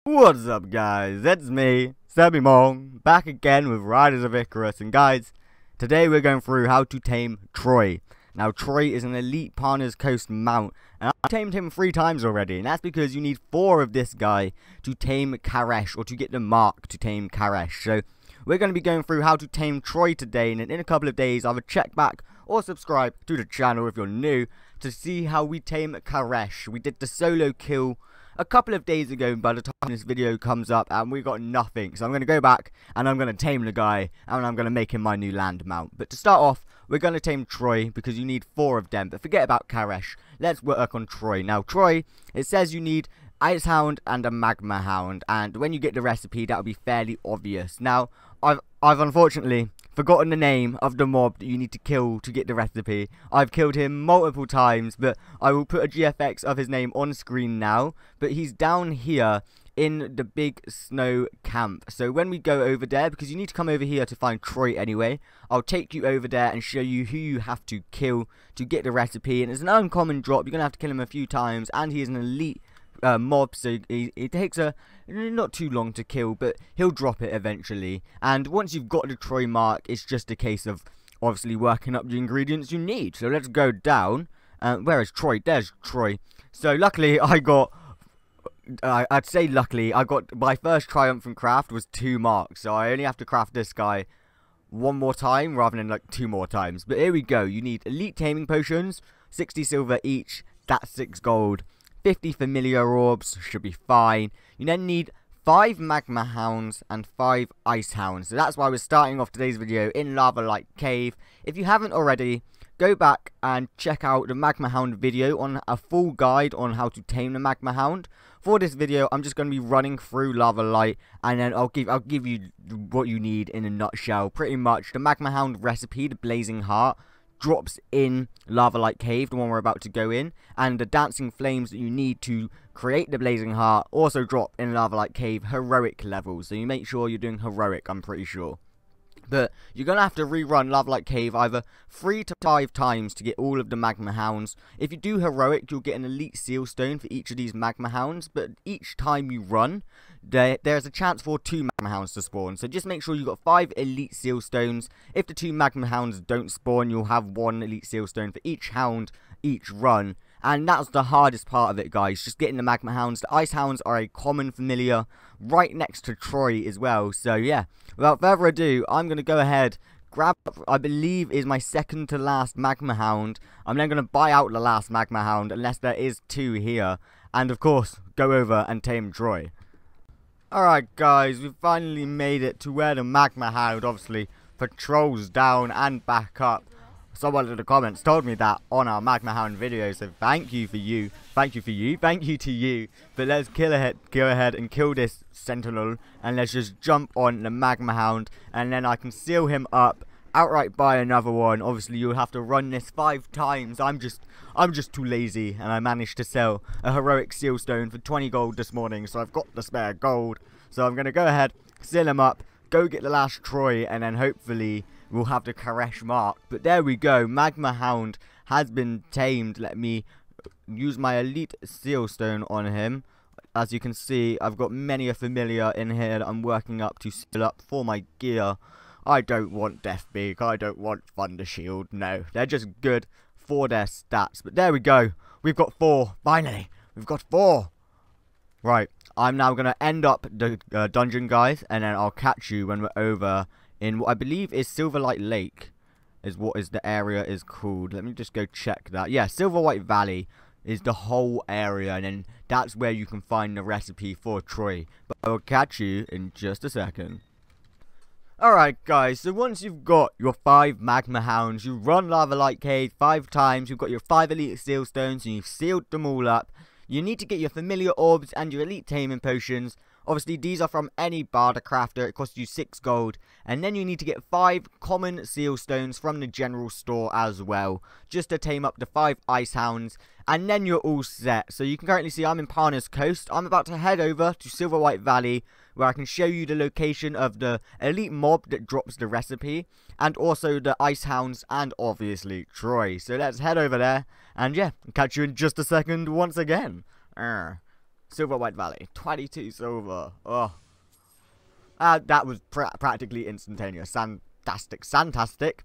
What's up, guys? It's me, Sebby Mong, back again with Riders of Icarus. And guys, today we're going through how to tame Troy. Now, Troy is an elite Partners Coast mount, and I've tamed him 3 times already, and that's because you need 4 of this guy to tame Karesh, or to get the mark to tame Karesh. So, we're going to be going through how to tame Troy today, and in a couple of days, either check back or subscribe to the channel if you're new to see how we tame Karesh. We did the solo kill a couple of days ago by the time this video comes up, and we got nothing. So I'm going to go back and I'm going to tame the guy, and I'm going to make him my new land mount. But to start off, we're going to tame Troy because you need 4 of them. But forget about Karesh. Let's work on Troy. Now Troy, it says you need Ice Hound and a Magma Hound, and when you get the recipe, that'll be fairly obvious. Now, I've unfortunately forgotten the name of the mob that you need to kill to get the recipe. I've killed him multiple times, but I will put a GFX of his name on screen now. But he's down here in the big snow camp. So when we go over there, because you need to come over here to find Troy anyway, I'll take you over there and show you who you have to kill to get the recipe. And it's an uncommon drop. You're going to have to kill him a few times, and he is an elite mob, so it takes not too long to kill, but he'll drop it eventually. And once you've got the Troy mark, it's just a case of obviously working up the ingredients you need. So let's go down. Where is Troy? There's Troy. So luckily I'd say luckily I got my first triumphant craft was 2 marks, so I only have to craft this guy 1 more time rather than like 2 more times. But here we go. You need elite taming potions, 60 silver each, that's 6 gold. 50 familiar orbs should be fine. You then need 5 Magma Hounds and 5 Ice Hounds. So that's why we're starting off today's video in Lava Light Cave. If you haven't already, go back and check out the Magma Hound video on a full guide on how to tame the Magma Hound. For this video, I'm just going to be running through Lava Light, and then I'll give you what you need in a nutshell. Pretty much the Magma Hound recipe, the Blazing Heart, drops in Lava Light Cave, the one we're about to go in, and the dancing flames that you need to create the Blazing Heart also drop in Lava Light Cave heroic levels, so you make sure you're doing heroic, I'm pretty sure. But you're going to have to rerun Lava Light Cave either 3 to 5 times to get all of the Magma Hounds. If you do heroic, you'll get an elite seal stone for each of these Magma Hounds, but each time you run, there's a chance for 2 Magma Hounds to spawn. So just make sure you've got 5 elite seal stones. If the 2 Magma Hounds don't spawn, you'll have 1 elite seal stone for each hound each run. And that's the hardest part of it, guys, just getting the Magma Hounds. The Ice Hounds are a common familiar right next to Troy as well. So yeah, without further ado, I'm going to go ahead, grab, I believe is my second to last Magma Hound. I'm then going to buy out the last Magma Hound, unless there is 2 here. And of course, go over and tame Troy. Alright guys, we've finally made it to where the Magma Hound obviously patrols down and back up. Someone in the comments told me that on our Magma Hound video, so thank you to you. But let's go ahead and kill this Sentinel, and let's just jump on the Magma Hound, and then I can seal him up, outright buy another one. Obviously you'll have to run this 5 times. I'm just too lazy, and I managed to sell a heroic seal stone for 20 gold this morning, so I've got the spare gold. So I'm gonna go ahead, seal him up, go get the last Troy, and then hopefully we'll have the Karesh mark. But there we go, Magma Hound has been tamed. Let me use my elite seal stone on him. As you can see, I've got many a familiar in here that I'm working up to seal up for my gear. I don't want Death Beak, I don't want Thunder Shield, no, they're just good for their stats. But there we go, we've got 4, finally, we've got 4. Right, I'm now going to end up the dungeon, guys, and then I'll catch you when we're over in what I believe is Silverlight Lake, is what the area is called. Let me just go check that. Yeah, Silverlight Valley is the whole area, and then that's where you can find the recipe for Troy. But I'll catch you in just a second. Alright guys, so once you've got your 5 Magma Hounds, you run Lava Light Cave 5 times, you've got your 5 elite seal stones, and you've sealed them all up. You need to get your familiar orbs and your elite taming potions. Obviously, these are from any barter crafter. It costs you 6 gold. And then you need to get 5 common seal stones from the general store as well, just to tame up the 5 Ice Hounds. And then you're all set. So you can currently see I'm in Partners Coast. I'm about to head over to Silverlight Valley, where I can show you the location of the elite mob that drops the recipe, and also the Ice Hounds, and obviously Troy. So let's head over there, and yeah, catch you in just a second once again. Silver White Valley. 22 silver. Oh. That was practically instantaneous. Fantastic. Fantastic.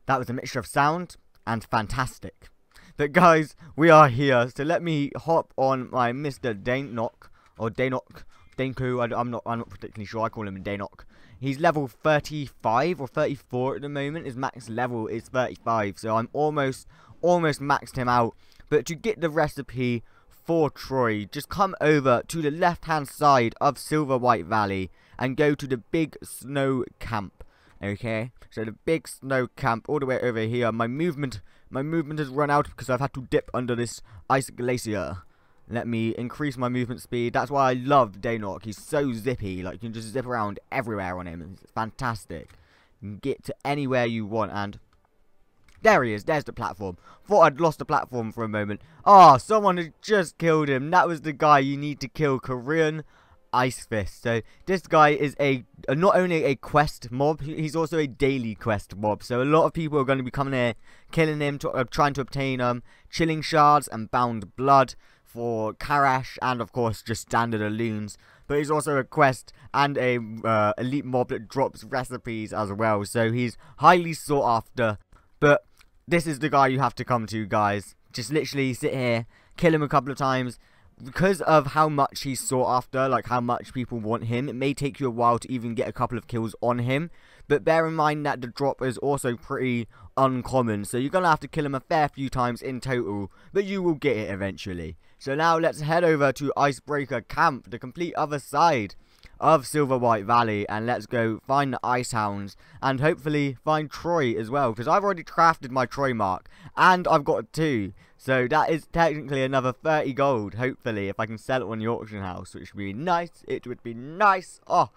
That was a mixture of sound and fantastic. But guys, we are here. So let me hop on my Mr. Dainok. Or Dainok. Dainku. I'm not particularly sure. I call him Dainok. He's level 35 or 34 at the moment. His max level is 35. So I'm almost maxed him out. But to get the recipe for Troy, just come over to the left hand side of Silver White Valley and go to the big snow camp. Okay, so the big snow camp all the way over here. My movement has run out because I've had to dip under this ice glacier. Let me increase my movement speed. That's why I love Dainok. He's so zippy. Like, you can just zip around everywhere on him. It's fantastic. You can get to anywhere you want. And there he is. There's the platform. Thought I'd lost the platform for a moment. Oh, someone had just killed him. That was the guy you need to kill. Korean Ice Fist. So this guy is not only a quest mob, he's also a daily quest mob. So a lot of people are going to be coming here, killing him, trying to obtain chilling shards and bound blood for Karash, and of course just standard Aloons. But he's also a quest and a elite mob that drops recipes as well. So he's highly sought after. But this is the guy you have to come to, guys. Just literally sit here, kill him a couple of times. Because of how much he's sought after, like how much people want him, it may take you a while to even get a couple of kills on him. But bear in mind that the drop is also pretty uncommon, so you're going to have to kill him a fair few times in total, but you will get it eventually. So now let's head over to Icebreaker Camp, the complete other side of Silver White Valley, and let's go find the Ice Hounds and hopefully find Troy as well, because I've already crafted my Troy mark and I've got 2. So that is technically another 30 gold, hopefully, if I can sell it on the auction house, which would be nice. It would be nice. Oh,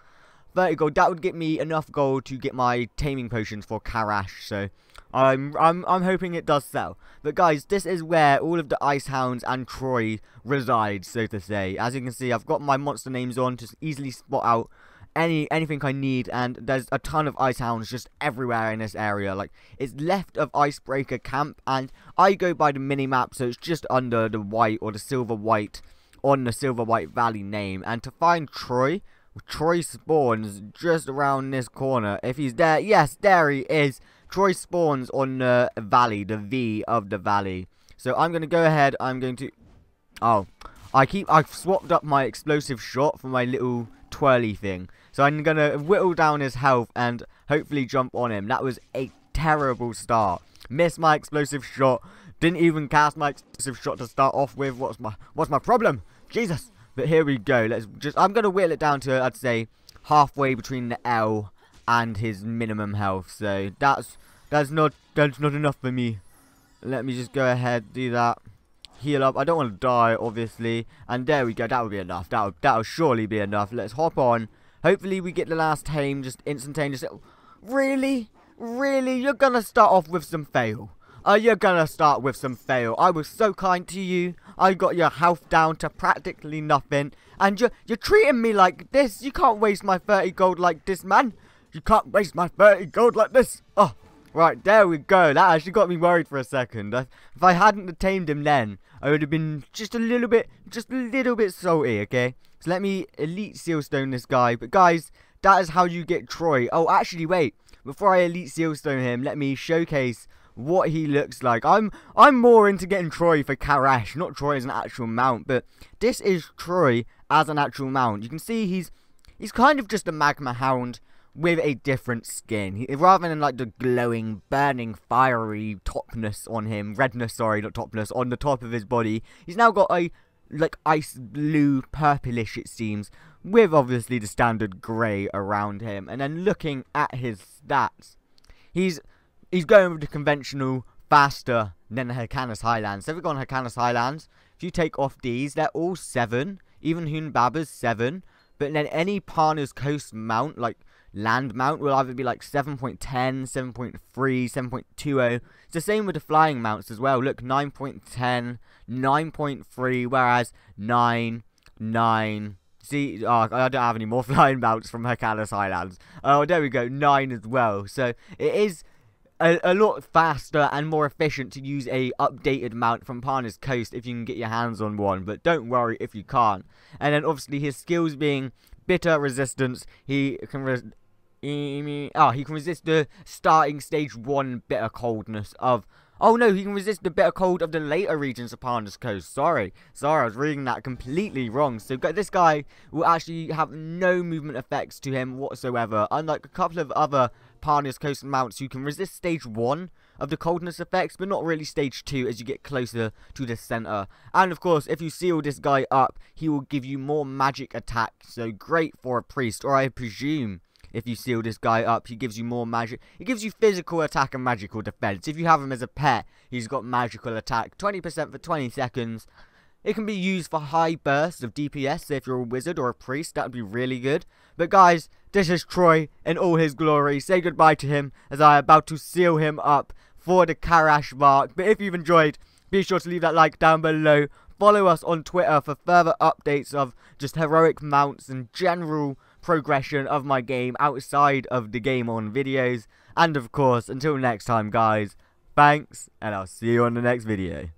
30 gold. That would get me enough gold to get my taming potions for Karash. So I'm hoping it does sell. But guys, this is where all of the Ice Hounds and Troy reside, so to say. As you can see, I've got my monster names on to easily spot out anything I need, and there's a ton of Ice Hounds just everywhere in this area. Like, it's left of Icebreaker Camp, and I go by the mini map, so it's just under the white or the silver white on the Silver White Valley name. And to find Troy spawns just around this corner. If he's there, yes, there he is. Troy spawns on the valley, the V of the valley. So I'm gonna go ahead. I'm going to. Oh, I've swapped up my explosive shot for my little twirly thing. So I'm going to whittle down his health and hopefully jump on him. That was a terrible start. Missed my explosive shot. Didn't even cast my explosive shot to start off with. What's my problem? Jesus. But here we go. I'm going to whittle it down to, I'd say, halfway between the L and his minimum health. So that's not enough for me. Let me just go ahead, do that. Heal up. I don't want to die, obviously. And there we go. That will be enough. That'll surely be enough. Let's hop on. Hopefully we get the last tame just instantaneous. Really? Really? You're going to start off with some fail. You're going to start with some fail. I was so kind to you. I got your health down to practically nothing. And you're treating me like this. You can't waste my 30 gold like this, man. You can't waste my 30 gold like this. Oh. Right, there we go. That actually got me worried for a second. If I hadn't tamed him then, I would have been just a little bit salty, okay? So let me elite sealstone this guy. But guys, that is how you get Troy. Oh, actually, wait. Before I elite sealstone him, let me showcase what he looks like. I'm more into getting Troy for Karash, not Troy as an actual mount. But this is Troy as an actual mount. You can see he's kind of just a Magma Hound with a different skin. Rather than like the glowing, burning, fiery topness on him, redness, sorry, not topness, on the top of his body, he's now got a like ice blue, purplish it seems, with obviously the standard grey around him. And then looking at his stats, he's going with the conventional, faster than the Hyrcanus Highlands. So if we go on Hyrcanus Highlands, if you take off these, they're all 7, even Hunbaba's 7, but then any Parna's Coast mount, like land mount, will either be like 7.10, 7.3, 7.20. It's the same with the flying mounts as well. Look, 9.10, 9.3, whereas 9. See, I don't have any more flying mounts from Hyrcanus Highlands. Oh, there we go, 9 as well. So it is a lot faster and more efficient to use a updated mount from Parna's Coast if you can get your hands on one, but don't worry if you can't. And then obviously his skills being bitter resistance, he can he can resist the starting stage 1 bitter coldness of... Oh no, he can resist the bitter cold of the later regions of Parna's Coast. Sorry, I was reading that completely wrong. So this guy will actually have no movement effects to him whatsoever, unlike a couple of other Parna's Coast mounts who can resist stage 1 of the coldness effects, but not really stage 2 as you get closer to the center. And of course, if you seal this guy up, he will give you more magic attack, so great for a priest, or I presume if you seal this guy up, he gives you more magic. He gives you physical attack and magical defense. If you have him as a pet, he's got magical attack, 20% for 20 seconds. It can be used for high bursts of DPS, so if you're a wizard or a priest, that would be really good. But guys, this is Troy in all his glory. Say goodbye to him as I am about to seal him up for the Karash mark. But if you've enjoyed, be sure to leave that like down below. Follow us on Twitter for further updates of just heroic mounts and general progression of my game outside of the game on videos. And of course, until next time guys, thanks, and I'll see you on the next video.